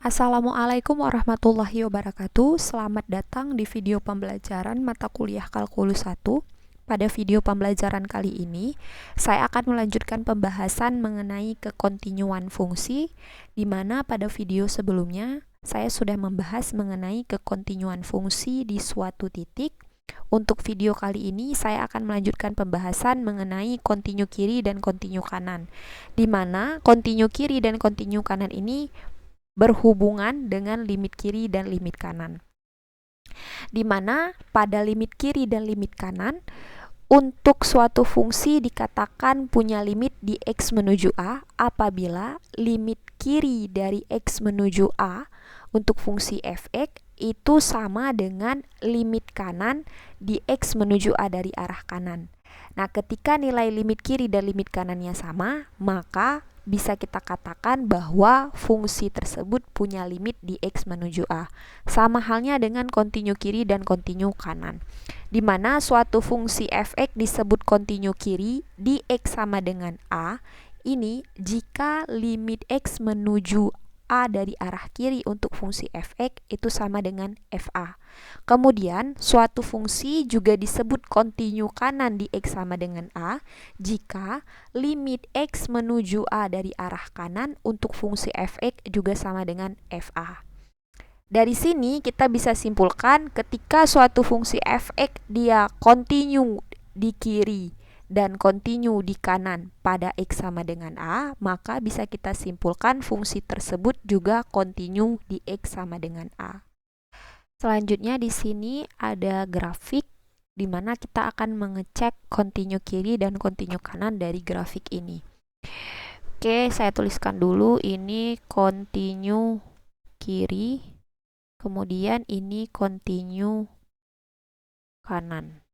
Assalamualaikum warahmatullahi wabarakatuh. Selamat datang di video pembelajaran mata kuliah Kalkulus 1. Pada video pembelajaran kali ini, saya akan melanjutkan pembahasan mengenai kekontinuan fungsi, di mana pada video sebelumnya saya sudah membahas mengenai kekontinuan fungsi di suatu titik. Untuk video kali ini, saya akan melanjutkan pembahasan mengenai kontinu kiri dan kontinu kanan, di mana kontinu kiri dan kontinu kanan ini berhubungan dengan limit kiri dan limit kanan. Di mana pada limit kiri dan limit kanan, untuk suatu fungsi dikatakan punya limit di X menuju A apabila limit kiri dari X menuju A untuk fungsi f(x) itu sama dengan limit kanan di X menuju A dari arah kanan. Nah, ketika nilai limit kiri dan limit kanannya sama, maka bisa kita katakan bahwa fungsi tersebut punya limit di X menuju A. Sama halnya dengan kontinu kiri dan kontinu kanan, di mana suatu fungsi f(x) disebut kontinu kiri di X sama dengan A, ini jika limit X menuju A dari arah kiri untuk fungsi f(x) itu sama dengan fa. Kemudian suatu fungsi juga disebut kontinu kanan di X sama dengan A jika limit X menuju A dari arah kanan untuk fungsi f(x) juga sama dengan fa. Dari sini kita bisa simpulkan ketika suatu fungsi f(x) dia kontinu di kiri dan kontinu di kanan pada X sama dengan A, maka bisa kita simpulkan fungsi tersebut juga kontinu di X sama dengan A. Selanjutnya di sini ada grafik di mana kita akan mengecek kontinu kiri dan kontinu kanan dari grafik ini. Oke, saya tuliskan dulu ini kontinu kiri, kemudian ini kontinu kanan.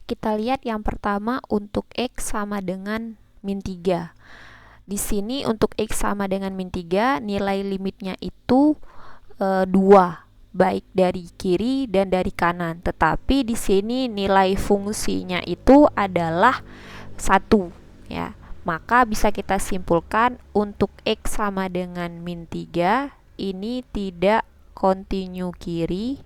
Kita lihat yang pertama untuk X sama dengan min 3. Di sini untuk X sama dengan min 3, nilai limitnya itu 2, baik dari kiri dan dari kanan. Tetapi di sini nilai fungsinya itu adalah 1, ya. Maka bisa kita simpulkan untuk X sama dengan min 3, ini tidak kontinu kiri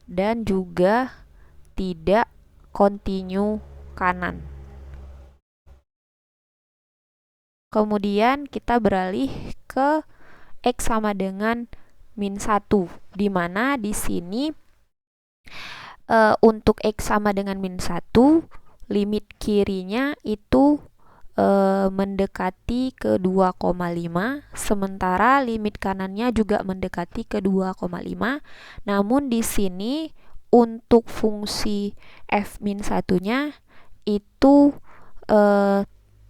dan juga tidak kontinu kanan. Kemudian kita beralih ke X sama dengan min 1, di mana di sini untuk X sama dengan min 1, limit kirinya itu mendekati ke 2,5, sementara limit kanannya juga mendekati ke 2,5. Namun di sini untuk fungsi f-1-nya itu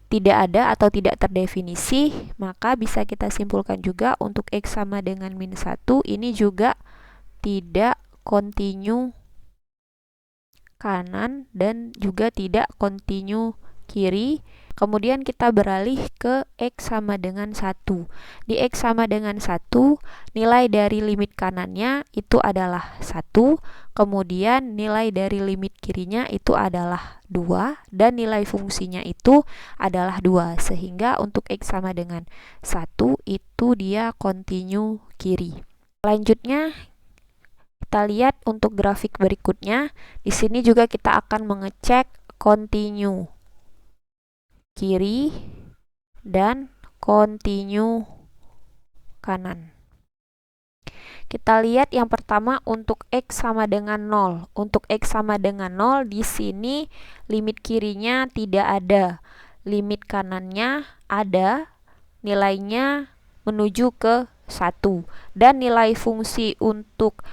tidak ada atau tidak terdefinisi, maka bisa kita simpulkan juga untuk X sama dengan min 1 ini juga tidak kontinu kanan dan juga tidak kontinu kiri. Kemudian kita beralih ke X sama dengan 1. Di X sama dengan 1, nilai dari limit kanannya itu adalah 1, kemudian nilai dari limit kirinya itu adalah 2, dan nilai fungsinya itu adalah 2. Sehingga untuk X sama dengan 1 itu dia kontinu kiri. Selanjutnya kita lihat untuk grafik berikutnya. Di sini juga kita akan mengecek kontinu kiri dan kontinu kanan. Kita lihat yang pertama untuk X sama dengan 0. Untuk X sama dengan 0 di sini limit kirinya tidak ada. Limit kanannya ada, nilainya menuju ke 1. Dan nilai fungsi untuk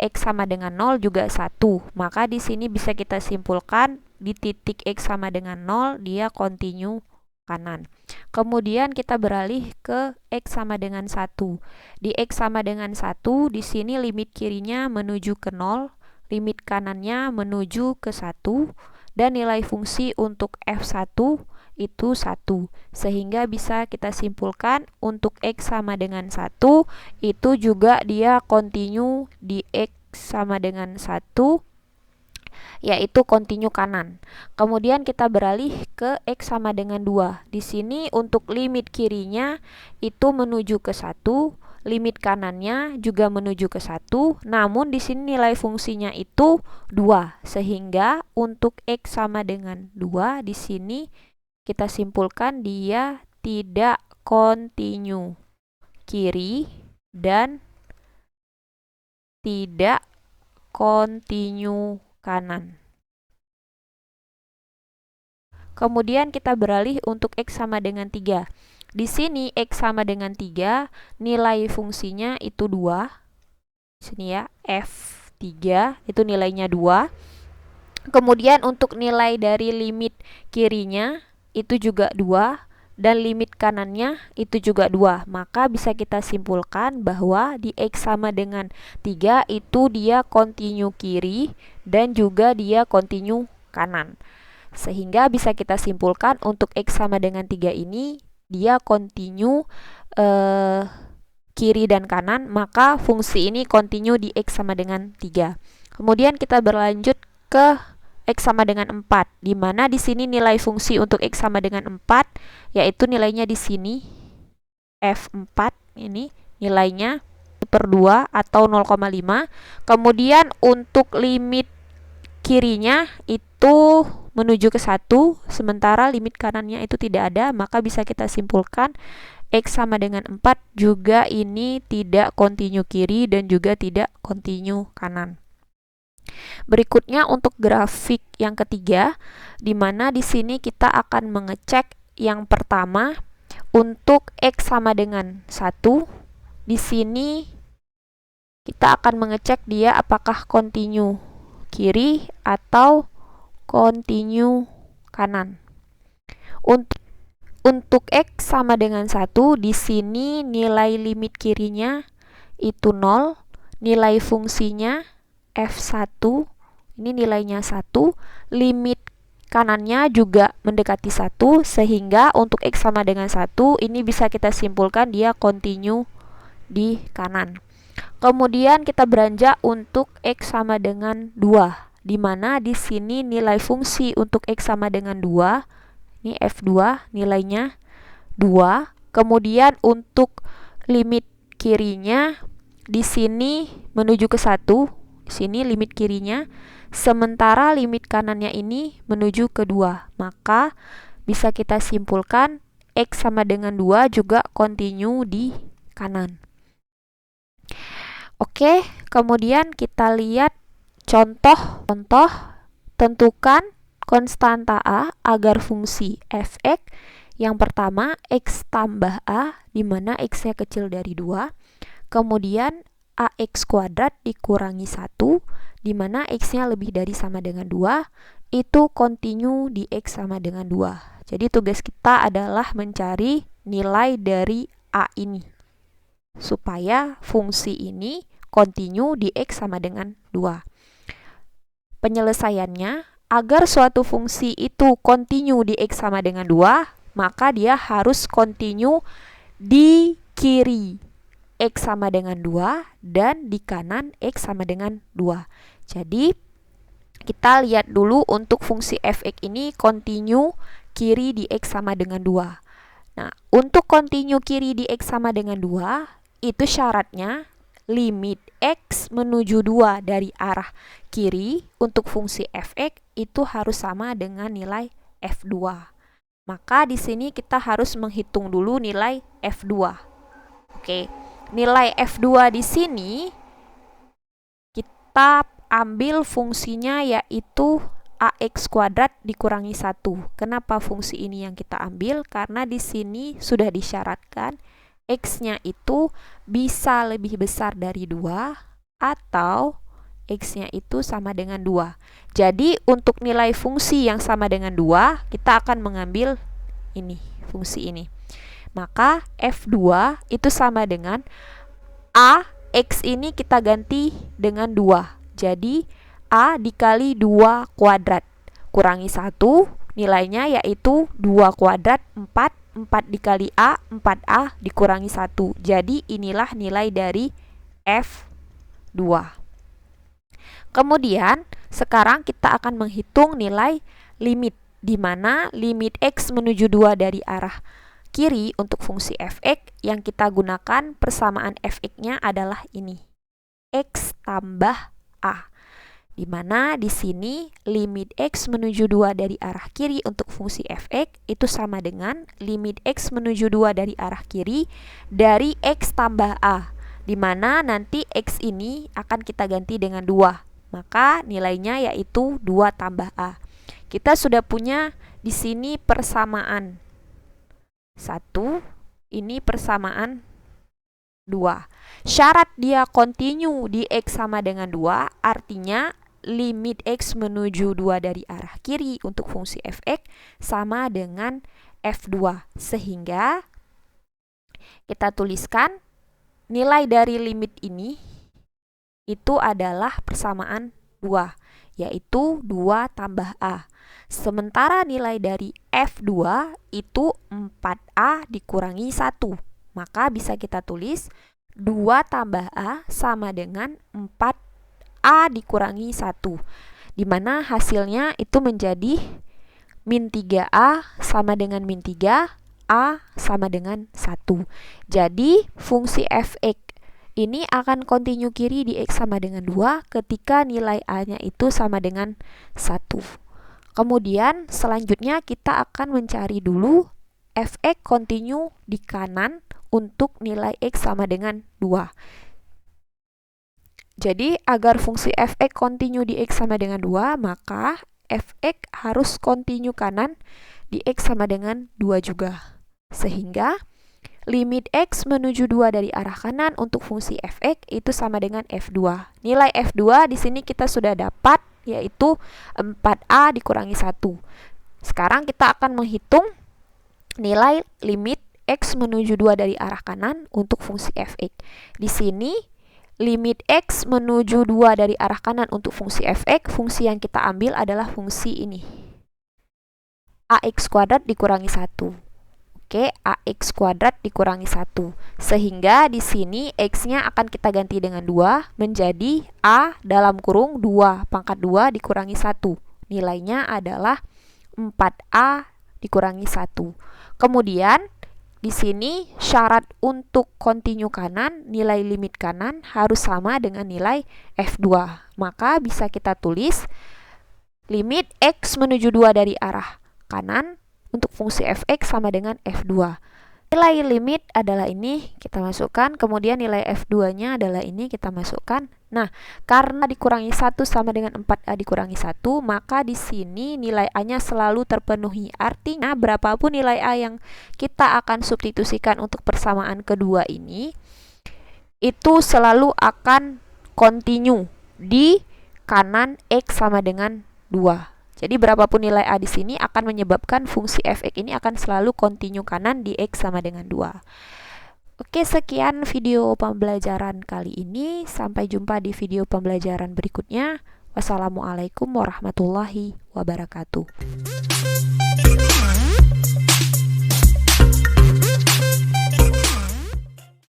X sama dengan 0 juga 1. Maka di sini bisa kita simpulkan di titik X sama dengan 0 dia kontinu kanan. Kemudian kita beralih ke X sama dengan 1. Di X sama dengan 1, di sini limit kirinya menuju ke 0, limit kanannya menuju ke 1, dan nilai fungsi untuk F1 itu 1. Sehingga bisa kita simpulkan untuk X sama dengan 1 itu juga dia kontinu di X sama dengan 1 yaitu kontinu kanan. Kemudian kita beralih ke X sama dengan 2. Di sini untuk limit kirinya itu menuju ke 1, limit kanannya juga menuju ke 1, namun di sini nilai fungsinya itu 2. Sehingga untuk X sama dengan 2 di sini kita simpulkan dia tidak kontinu kiri dan tidak kontinu kanan. Kemudian kita beralih untuk X sama dengan 3. Di sini X sama dengan 3, nilai fungsinya itu 2. Sini ya, F3 itu nilainya 2. Kemudian untuk nilai dari limit kirinya itu juga 2. Dan limit kanannya itu juga 2. Maka bisa kita simpulkan bahwa di X sama dengan 3 itu dia kontinu kiri dan juga dia kontinu kanan. Sehingga bisa kita simpulkan untuk X sama dengan 3 ini dia kontinu kiri dan kanan, maka fungsi ini kontinu di X sama dengan 3. Kemudian kita berlanjut ke X sama dengan 4, di mana di sini nilai fungsi untuk X sama dengan 4 yaitu nilainya di sini F4, ini nilainya per 2 atau 0,5. Kemudian untuk limit kirinya itu menuju ke 1, sementara limit kanannya itu tidak ada, maka bisa kita simpulkan X sama dengan 4 juga ini tidak kontinu kiri dan juga tidak kontinu kanan. Berikutnya untuk grafik yang ketiga, di mana di sini kita akan mengecek yang pertama untuk X sama dengan 1. Di sini kita akan mengecek dia apakah kontinu kiri atau kontinu kanan. Untuk X sama dengan 1, di sini nilai limit kirinya itu 0, nilai fungsinya F1, ini nilainya 1, limit kanannya juga mendekati 1, sehingga untuk X sama dengan 1, ini bisa kita simpulkan dia kontinu di kanan. Kemudian kita beranjak untuk X sama dengan 2, di mana di sini nilai fungsi untuk X sama dengan 2, ini F2 nilainya 2. Kemudian untuk limit kirinya di sini menuju ke 1, sini limit kirinya, sementara limit kanannya ini menuju ke 2. Maka bisa kita simpulkan X sama dengan 2 juga kontinu di kanan. Oke, kemudian kita lihat contoh. Tentukan konstanta A agar fungsi f(x) yang pertama X tambah A, di mana X-nya kecil dari 2. Kemudian AX kuadrat dikurangi 1, di mana X-nya lebih dari sama dengan 2, itu kontinu di X sama dengan 2. Jadi tugas kita adalah mencari nilai dari A ini, supaya fungsi ini kontinu di X sama dengan 2. Penyelesaiannya, agar suatu fungsi itu kontinu di X sama dengan 2, maka dia harus kontinu di kiri X sama dengan 2 dan di kanan X sama dengan 2. Jadi kita lihat dulu untuk fungsi f(x) ini kontinu kiri di X sama dengan 2. Nah, untuk kontinu kiri di X sama dengan 2, itu syaratnya limit X menuju 2 dari arah kiri untuk fungsi f(x) itu harus sama dengan nilai f2. Maka di sini kita harus menghitung dulu nilai f2. Oke. Nilai f2 di sini kita ambil fungsinya yaitu ax kuadrat dikurangi 1. Kenapa fungsi ini yang kita ambil? Karena di sini sudah disyaratkan x-nya itu bisa lebih besar dari 2 atau x-nya itu sama dengan 2. Jadi untuk nilai fungsi yang sama dengan 2, kita akan mengambil ini, fungsi ini. Maka F2 itu sama dengan A, X ini kita ganti dengan 2. Jadi A dikali 2 kuadrat. Kurangi 1, nilainya yaitu 2 kuadrat 4. 4 dikali A, 4A dikurangi 1. Jadi inilah nilai dari F2. Kemudian Sekarang kita akan menghitung nilai limit, di mana limit X menuju 2 dari arah kiri untuk fungsi f(x) yang kita gunakan persamaan f(x)-nya adalah ini, X tambah A. Di mana di sini limit X menuju 2 dari arah kiri untuk fungsi f(x) itu sama dengan limit X menuju 2 dari arah kiri dari X tambah A, di mana nanti X ini akan kita ganti dengan 2, maka nilainya yaitu 2 tambah A. Kita sudah punya di sini persamaan 1, ini persamaan 2. Syarat dia kontinu di X sama dengan 2, artinya limit X menuju 2 dari arah kiri untuk fungsi f(x) sama dengan f2. Sehingga kita tuliskan nilai dari limit ini itu adalah persamaan 2, yaitu 2 tambah A. Sementara nilai dari f2 itu 4A dikurangi 1. Maka bisa kita tulis 2 tambah A sama dengan 4A dikurangi 1, di mana hasilnya itu menjadi min 3A sama dengan min 3, A sama dengan 1. Jadi fungsi f(x) ini akan kontinu kiri di X sama dengan 2 ketika nilai A-nya itu sama dengan 1. Kemudian selanjutnya kita akan mencari dulu f(x) kontinu di kanan untuk nilai X sama dengan 2. Jadi agar fungsi f(x) kontinu di X sama dengan 2, maka f(x) harus kontinu kanan di X sama dengan 2 juga. Sehingga limit X menuju 2 dari arah kanan untuk fungsi f(x) itu sama dengan f2. Nilai f2 di sini kita sudah dapat, yaitu 4A dikurangi 1. Sekarang kita akan menghitung nilai limit X menuju 2 dari arah kanan untuk fungsi f(x). Di sini limit X menuju 2 dari arah kanan untuk fungsi f(x), fungsi yang kita ambil adalah fungsi ini, ax kuadrat dikurangi 1. Oke, ax kuadrat dikurangi 1. Sehingga di sini x-nya akan kita ganti dengan 2 menjadi a dalam kurung 2 pangkat 2 dikurangi 1. Nilainya adalah 4a dikurangi 1. Kemudian di sini syarat untuk kontinu kanan, nilai limit kanan harus sama dengan nilai f2. Maka bisa kita tulis limit X menuju 2 dari arah kanan untuk fungsi f(x) sama dengan f2. Nilai limit adalah ini, kita masukkan. Kemudian nilai f2-nya adalah ini, kita masukkan. Nah, karena dikurangi 1 sama dengan 4A dikurangi 1, maka di sini nilai A-nya selalu terpenuhi. Artinya, berapapun nilai A yang kita akan substitusikan untuk persamaan kedua ini, itu selalu akan kontinu di kanan X sama dengan 2. Jadi berapapun nilai A di sini akan menyebabkan fungsi f(x) ini akan selalu kontinu kanan di X sama dengan 2. Oke, sekian video pembelajaran kali ini. Sampai jumpa di video pembelajaran berikutnya. Wassalamualaikum warahmatullahi wabarakatuh.